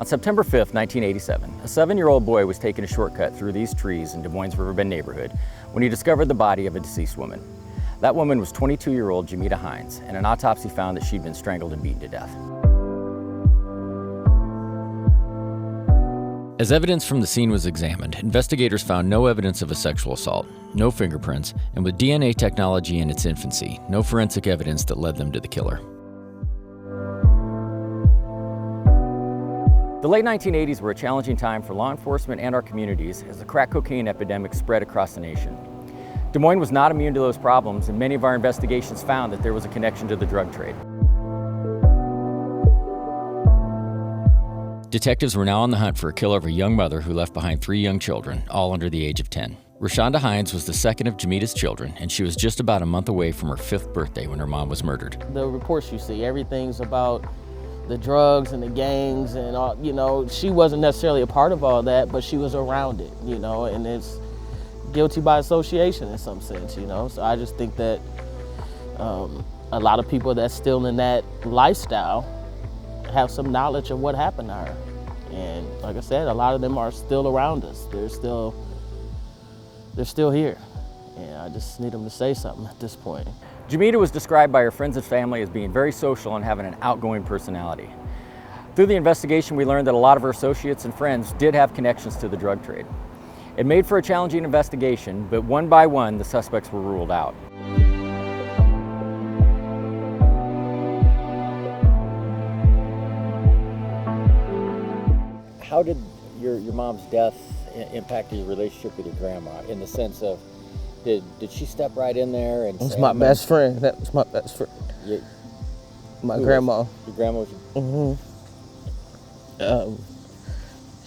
On September 5th, 1987, a 7-year-old boy was taking a shortcut through these trees in Des Moines' Riverbend neighborhood when he discovered the body of a deceased woman. That woman was 22-year-old Jamedia Hines, and an autopsy found that she'd been strangled and beaten to death. As evidence from the scene was examined, investigators found no evidence of a sexual assault, no fingerprints, and with DNA technology in its infancy, no forensic evidence that led them to the killer. The late 1980s were a challenging time for law enforcement and our communities as the crack cocaine epidemic spread across the nation. Des Moines was not immune to those problems, and many of our investigations found that there was a connection to the drug trade. Detectives were now on the hunt for a killer of a young mother who left behind 3 young children, all under the age of 10. Rashonda Hines was the second of Jamedia's children, and she was just about a month away from her 5th birthday when her mom was murdered. The reports you see, everything's about the drugs and the gangs and all, she wasn't necessarily a part of all that, but she was around it, and it's guilty by association in some sense, So I just think that a lot of people that's still in that lifestyle have some knowledge of what happened to her. And like I said, a lot of them are still around us. They're still here. And I just need them to say something at this point. Jamedia was described by her friends and family as being very social and having an outgoing personality. Through the investigation, we learned that a lot of her associates and friends did have connections to the drug trade. It made for a challenging investigation, but one by one, the suspects were ruled out. How did your mom's death impact your relationship with your grandma, in the sense of, did she step right in there and That's my best friend. That was my best friend. My grandma. Your grandma was? Mm-hmm.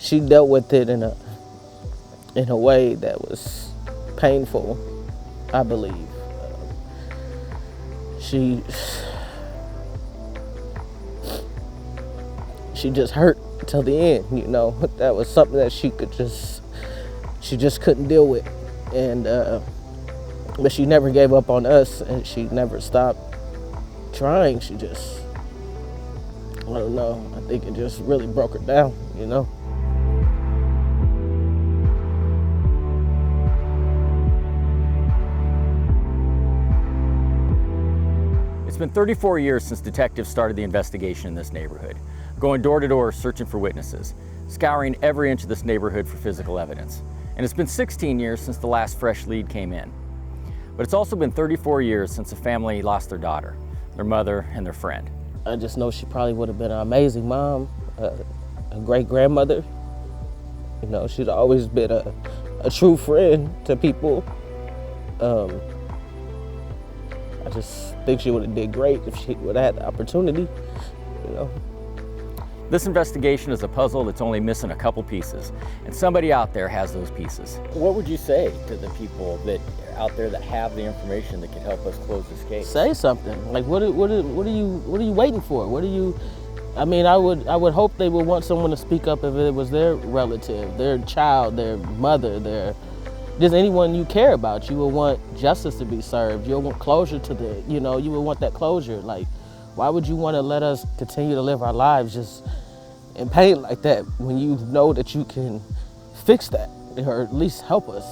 She dealt with it in a way that was painful, I believe. She just hurt till the end, That was something that she just couldn't deal with, and but she never gave up on us, and she never stopped trying. She just, I don't know, I think it just really broke her down, It's been 34 years since detectives started the investigation in this neighborhood, going door to door searching for witnesses, scouring every inch of this neighborhood for physical evidence. And it's been 16 years since the last fresh lead came in. But it's also been 34 years since the family lost their daughter, their mother, and their friend. I just know she probably would have been an amazing mom, a great grandmother. She'd always been a true friend to people. I just think she would have did great if she would have had the opportunity, This investigation is a puzzle that's only missing a couple pieces, and somebody out there has those pieces. What would you say to the people that are out there that have the information that can help us close this case? Say something. Like, what are you waiting for? I would hope they would want someone to speak up if it was their relative, their child, their mother, just anyone you care about. You would want justice to be served. You would want closure to you would want that closure. Like, why would you want to let us continue to live our lives just in pain like that when you know that you can fix that, or at least help us?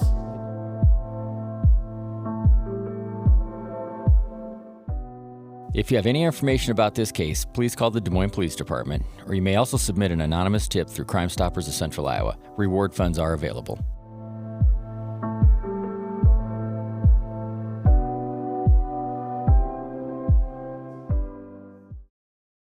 If you have any information about this case, please call the Des Moines Police Department, or you may also submit an anonymous tip through Crime Stoppers of Central Iowa. Reward funds are available.